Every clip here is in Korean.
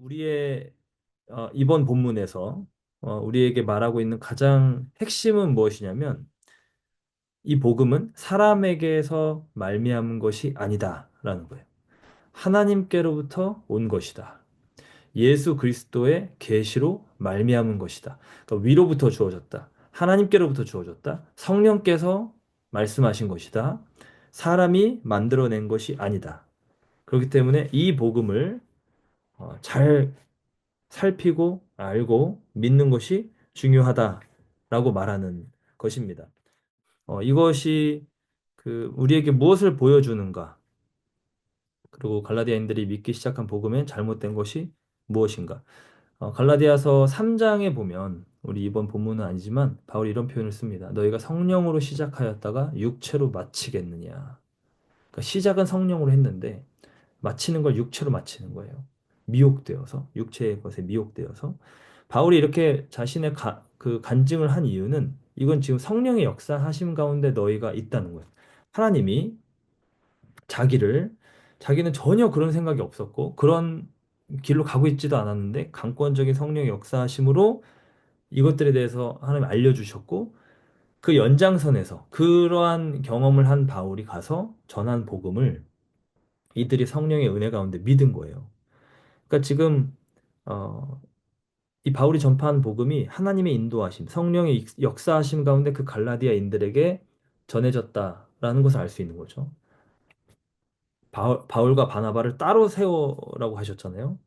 우리의 이번 본문에서 우리에게 말하고 있는 가장 핵심은 무엇이냐면 이 복음은 사람에게서 말미암은 것이 아니다라는 거예요. 하나님께로부터 온 것이다. 예수 그리스도의 계시로 말미암은 것이다. 그러니까 위로부터 주어졌다. 하나님께로부터 주어졌다. 성령께서 말씀하신 것이다. 사람이 만들어낸 것이 아니다. 그렇기 때문에 이 복음을 잘 살피고 알고 믿는 것이 중요하다라고 말하는 것입니다. 이것이 우리에게 무엇을 보여주는가? 그리고 갈라디아인들이 믿기 시작한 복음의 잘못된 것이 무엇인가? 갈라디아서 3장에 보면 우리 이번 본문은 아니지만 바울이 이런 표현을 씁니다. 너희가 성령으로 시작하였다가 육체로 마치겠느냐? 그러니까 시작은 성령으로 했는데 마치는 걸 육체로 마치는 거예요. 미혹되어서 육체의 것에 미혹되어서 바울이 이렇게 자신의 그 간증을 한 이유는 이건 지금 성령의 역사하심 가운데 너희가 있다는 거예요. 하나님이 자기를 자기는 전혀 그런 생각이 없었고 그런 길로 가고 있지도 않았는데 강권적인 성령의 역사하심으로 이것들에 대해서 하나님 알려주셨고 그 연장선에서 그러한 경험을 한 바울이 가서 전한 복음을 이들이 성령의 은혜 가운데 믿은 거예요. 그러니까 지금 어, 이 바울이 전파한 복음이 하나님의 인도하심, 성령의 역사하심 가운데 그 갈라디아인들에게 전해졌다라는 것을 알 수 있는 거죠. 바울과 바나바를 따로 세워라고 하셨잖아요.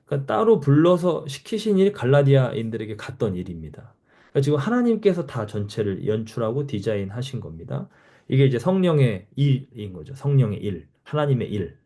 그러니까 따로 불러서 시키신 일이 갈라디아인들에게 갔던 일입니다. 그러니까 지금 하나님께서 다 전체를 연출하고 디자인하신 겁니다. 이게 이제 성령의 일인 거죠. 성령의 일, 하나님의 일.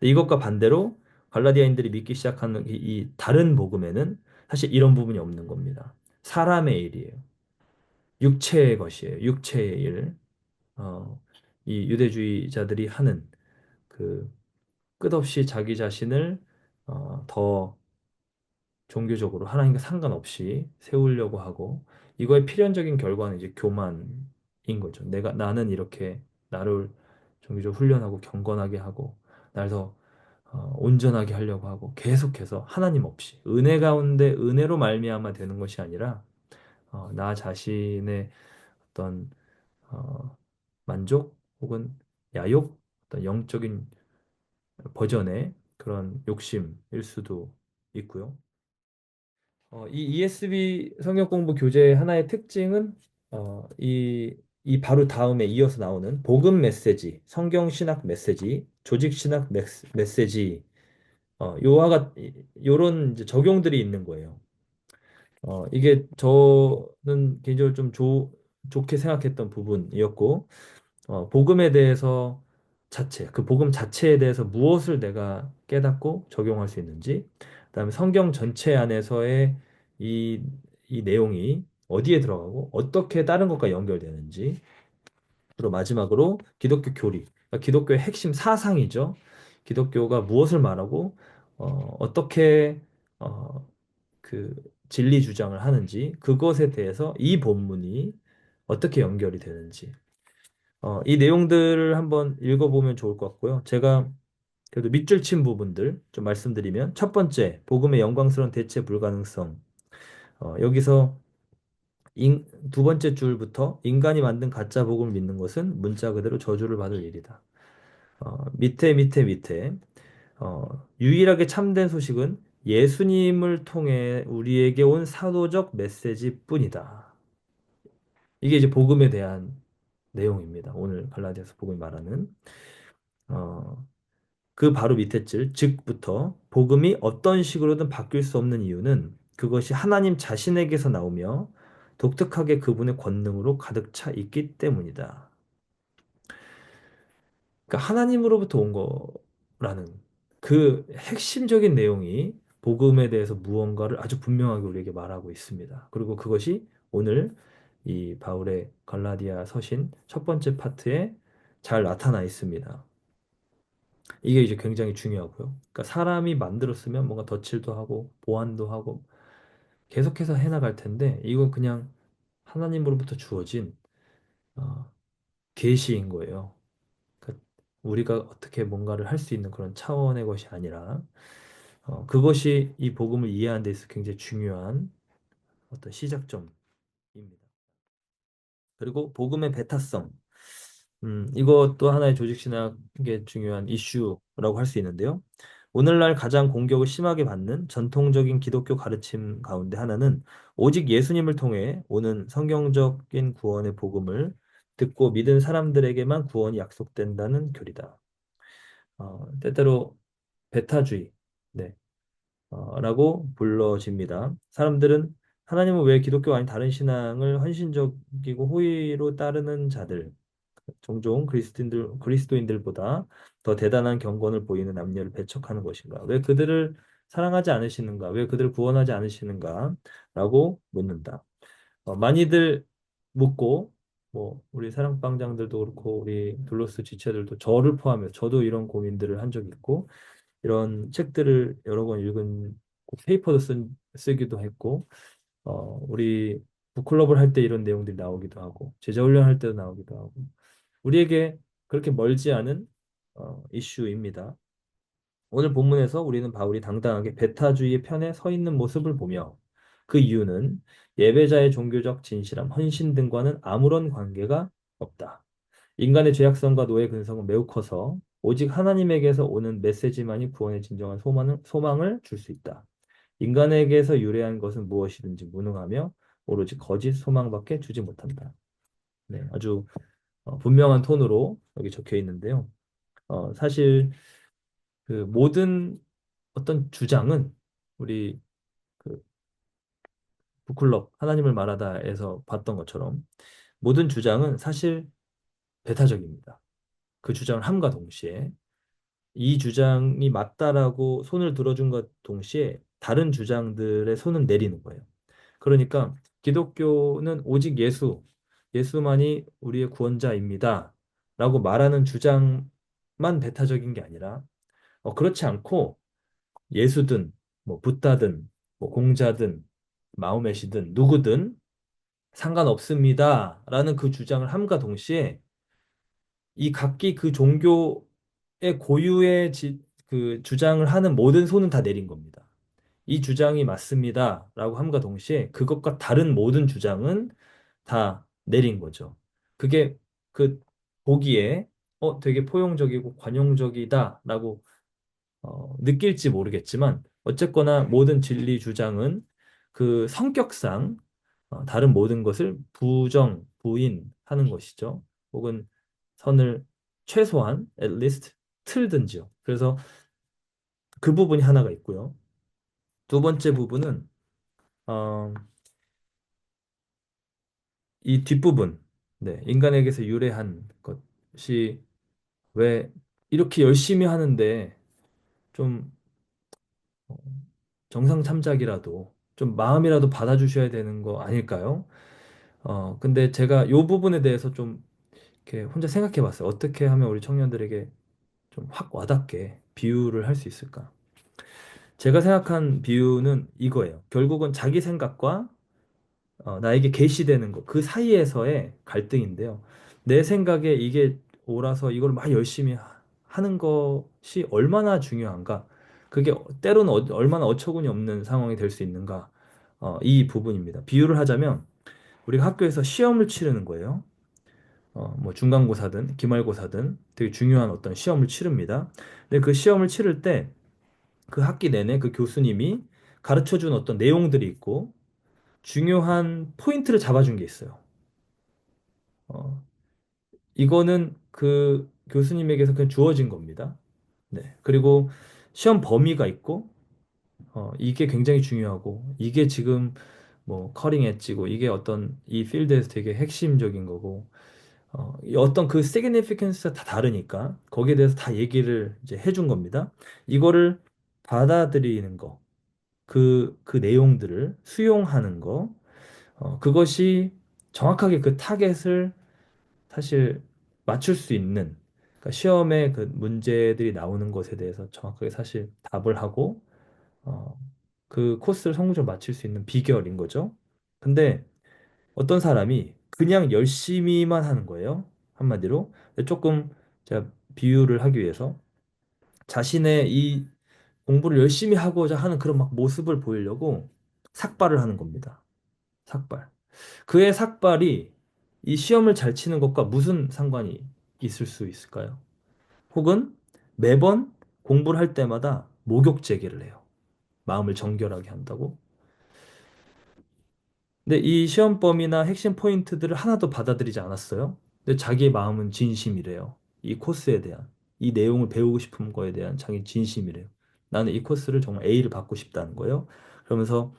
이것과 반대로 갈라디아인들이 믿기 시작하는 이 다른 복음에는 사실 이런 부분이 없는 겁니다. 사람의 일이에요. 육체의 것이에요. 육체의 일. 어, 이 유대주의자들이 하는 그 끝없이 자기 자신을 더 종교적으로 하나님과 상관없이 세우려고 하고 이거의 필연적인 결과는 이제 교만인 거죠. 나는 이렇게 나를 종교적으로 훈련하고 경건하게 하고 날 더 온전하게 하려고 하고 계속해서 하나님 없이 은혜 가운데 은혜로 말미암아 되는 것이 아니라 나 자신의 어떤 어, 만족 혹은 야욕 어떤 영적인 버전의 그런 욕심일 수도 있고요. 이 ESV 성역 공부 교재의 하나의 특징은 이 바로 다음에 이어서 나오는 복음 메시지, 성경 신학 메시지, 조직 신학 메시지, 요런 이제 적용들이 있는 거예요. 이게 저는 개인적으로 좀 좋게 생각했던 부분이었고, 복음에 대해서 그 복음 자체에 대해서 무엇을 내가 깨닫고 적용할 수 있는지, 그다음에 성경 전체 안에서의 이, 이 내용이 어디에 들어가고 어떻게 다른 것과 연결되는지, 그리고 마지막으로 기독교 교리, 그러니까 기독교의 핵심 사상이죠. 기독교가 무엇을 말하고 어떻게 어, 그 진리 주장을 하는지 그것에 대해서 이 본문이 어떻게 연결이 되는지 이 내용들을 한번 읽어보면 좋을 것 같고요. 제가 그래도 밑줄 친 부분들 좀 말씀드리면 첫 번째, 복음의 영광스러운 대체 불가능성. 여기서 두 번째 줄부터 인간이 만든 가짜 복음을 믿는 것은 문자 그대로 저주를 받을 일이다. 밑에 유일하게 참된 소식은 예수님을 통해 우리에게 온 사도적 메시지뿐이다. 이게 이제 복음에 대한 내용입니다. 오늘 갈라디아서 복음이 말하는. 어, 그 바로 밑에 줄, 즉부터 복음이 어떤 식으로든 바뀔 수 없는 이유는 그것이 하나님 자신에게서 나오며 독특하게 그분의 권능으로 가득 차 있기 때문이다. 그러니까 하나님으로부터 온 거라는 그 핵심적인 내용이 복음에 대해서 무언가를 아주 분명하게 우리에게 말하고 있습니다. 그리고 그것이 오늘 이 바울의 갈라디아 서신 첫 번째 파트에 잘 나타나 있습니다. 이게 이제 굉장히 중요하고요. 그러니까 사람이 만들었으면 뭔가 덧칠도 하고 보완도 하고 계속해서 해나갈 텐데 이거 그냥 하나님으로부터 주어진 어, 계시인 거예요. 그러니까 우리가 어떻게 뭔가를 할 수 있는 그런 차원의 것이 아니라 그것이 이 복음을 이해하는 데 있어서 굉장히 중요한 어떤 시작점입니다. 그리고 복음의 배타성. 이것도 하나의 조직신학의 중요한 이슈라고 할 수 있는데요. 오늘날 가장 공격을 심하게 받는 전통적인 기독교 가르침 가운데 하나는 오직 예수님을 통해 오는 성경적인 구원의 복음을 듣고 믿은 사람들에게만 구원이 약속된다는 교리다. 때때로 배타주의, 네, 라고 불러집니다. 사람들은 하나님은 왜 기독교 아닌 다른 신앙을 헌신적이고 호의로 따르는 자들, 종종 그리스도인들보다 더 대단한 경건을 보이는 남녀를 배척하는 것인가? 왜 그들을 사랑하지 않으시는가? 왜 그들을 구원하지 않으시는가? 라고 묻는다. 많이들 묻고, 뭐, 우리 사랑방장들도 그렇고, 우리 둘로스 지체들도 저를 포함해서 저도 이런 고민들을 한 적이 있고, 이런 책들을 여러 권 읽은 페이퍼도 쓰기도 했고, 우리 북클럽을 할 때 이런 내용들이 나오기도 하고, 제자훈련 할 때도 나오기도 하고, 우리에게 그렇게 멀지 않은 이슈입니다. 오늘 본문에서 우리는 바울이 당당하게 배타주의의 편에 서 있는 모습을 보며 그 이유는 예배자의 종교적 진실함, 헌신 등과는 아무런 관계가 없다. 인간의 죄악성과 노예 근성은 매우 커서 오직 하나님에게서 오는 메시지만이 구원의 진정한 소망을 줄 수 있다. 인간에게서 유래한 것은 무엇이든지 무능하며 오로지 거짓 소망밖에 주지 못한다. 네, 아주 분명한 톤으로 여기 적혀 있는데요. 사실 그 모든 어떤 주장은 우리 그 북클럽 하나님을 말하다에서 봤던 것처럼 모든 주장은 사실 배타적입니다. 그 주장을 함과 동시에 이 주장이 맞다라고 손을 들어준 것 동시에 다른 주장들의 손은 내리는 거예요. 그러니까 기독교는 오직 예수만이 우리의 구원자입니다. 라고 말하는 주장만 배타적인 게 아니라 그렇지 않고 예수든 뭐 붓다든 뭐 공자든 마호мет이든 누구든 상관없습니다. 라는 그 주장을 함과 동시에 이 각기 그 종교의 고유의 그 주장을 하는 모든 손은 다 내린 겁니다. 이 주장이 맞습니다. 라고 함과 동시에 그것과 다른 모든 주장은 다 내린 거죠. 그게 그 보기에 되게 포용적이고 관용적이다라고 느낄지 모르겠지만 어쨌거나 모든 진리 주장은 그 성격상 다른 모든 것을 부인하는 것이죠. 혹은 선을 최소한 at least 틀든지요. 그래서 그 부분이 하나가 있고요. 두 번째 부분은 어, 이 뒷부분, 네, 인간에게서 유래한 것이 왜 이렇게 열심히 하는데 좀 어, 정상 참작이라도 좀 마음이라도 받아주셔야 되는 거 아닐까요? 근데 제가 이 부분에 대해서 좀 이렇게 혼자 생각해 봤어요. 어떻게 하면 우리 청년들에게 좀 확 와닿게 비유를 할 수 있을까? 제가 생각한 비유는 이거예요. 결국은 자기 생각과 나에게 계시되는 것, 그 사이에서의 갈등인데요. 내 생각에 이게 옳아서 이걸 막 열심히 하는 것이 얼마나 중요한가? 그게 때로는 얼마나 어처구니 없는 상황이 될 수 있는가? 이 부분입니다. 비유를 하자면 우리가 학교에서 시험을 치르는 거예요. 뭐 중간고사든 기말고사든 되게 중요한 어떤 시험을 치릅니다. 근데 그 시험을 치를 때 그 학기 내내 그 교수님이 가르쳐 준 어떤 내용들이 있고 중요한 포인트를 잡아준 게 있어요. 어, 이거는 그 교수님에게서 그냥 주어진 겁니다. 네. 그리고 시험 범위가 있고, 이게 굉장히 중요하고, 이게 지금 뭐 커링 엣지고, 이게 어떤 이 필드에서 되게 핵심적인 거고, 이 어떤 그 시그니피컨스가 다 다르니까, 거기에 대해서 다 얘기를 이제 해준 겁니다. 이거를 받아들이는 거, 그 내용들을 수용하는 거, 그것이 정확하게 그 타겟을 사실 맞출 수 있는 그러니까 시험에 그 문제들이 나오는 것에 대해서 정확하게 사실 답을 하고 어, 그 코스를 성공적으로 맞출 수 있는 비결인 거죠. 근데 어떤 사람이 그냥 열심히만 하는 거예요. 한마디로 조금 제가 비유를 하기 위해서 자신의 이 공부를 열심히 하고자 하는 그런 막 모습을 보이려고 삭발을 하는 겁니다. 삭발. 그의 삭발이 이 시험을 잘 치는 것과 무슨 상관이 있을 수 있을까요? 혹은 매번 공부를 할 때마다 목욕 제기를 해요. 마음을 정결하게 한다고. 근데 이 시험범위나 핵심 포인트들을 하나도 받아들이지 않았어요. 근데 자기의 마음은 진심이래요. 이 코스에 대한, 이 내용을 배우고 싶은 거에 대한 자기 진심이래요. 나는 이 코스를 정말 A를 받고 싶다는 거예요. 그러면서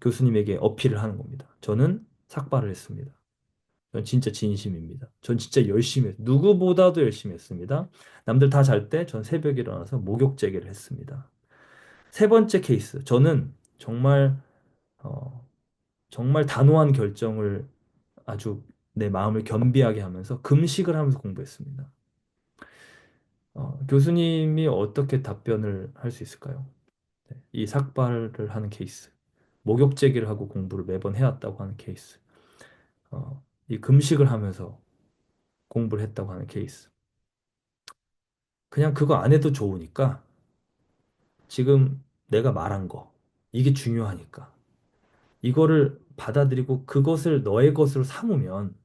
교수님에게 어필을 하는 겁니다. 저는 삭발을 했습니다. 전 진짜 진심입니다. 전 진짜 열심히 했어요. 누구보다도 열심히 했습니다. 남들 다 잘 때 전 새벽에 일어나서 목욕 재기를 했습니다. 세 번째 케이스. 저는 정말 어, 정말 단호한 결정을 아주 내 마음을 겸비하게 하면서 금식을 하면서 공부했습니다. 교수님이 어떻게 답변을 할 수 있을까요? 네, 이 삭발을 하는 케이스, 목욕제기를 하고 공부를 매번 해왔다고 하는 케이스, 이 금식을 하면서 공부를 했다고 하는 케이스. 그냥 그거 안 해도 좋으니까 지금 내가 말한 거, 이게 중요하니까 이거를 받아들이고 그것을 너의 것으로 삼으면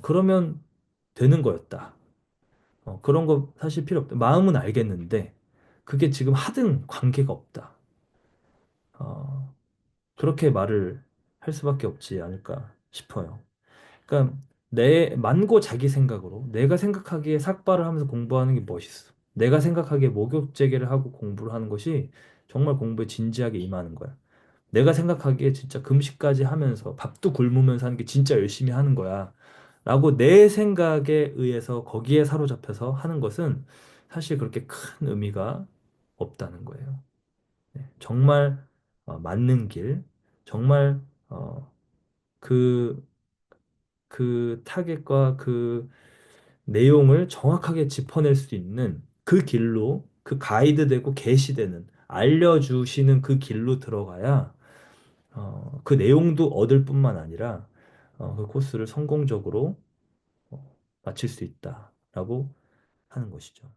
그러면 되는 거였다. 그런 거 사실 필요 없다. 마음은 알겠는데 그게 지금 하든 관계가 없다. 어, 그렇게 말을 할 수밖에 없지 않을까 싶어요. 그러니까 내 만고 자기 생각으로 내가 생각하기에 삭발을 하면서 공부하는 게 멋있어. 내가 생각하기에 목욕제계를 하고 공부를 하는 것이 정말 공부에 진지하게 임하는 거야. 내가 생각하기에 진짜 금식까지 하면서 밥도 굶으면서 하는 게 진짜 열심히 하는 거야. 라고 내 생각에 의해서 거기에 사로잡혀서 하는 것은 사실 그렇게 큰 의미가 없다는 거예요. 네, 정말 맞는 길, 정말 그, 그 타겟과 그 내용을 정확하게 짚어낼 수 있는 그 길로, 그 가이드 되고 계시되는, 알려주시는 그 길로 들어가야 그 내용도 얻을 뿐만 아니라 그 코스를 성공적으로 마칠 수 있다라고 하는 것이죠.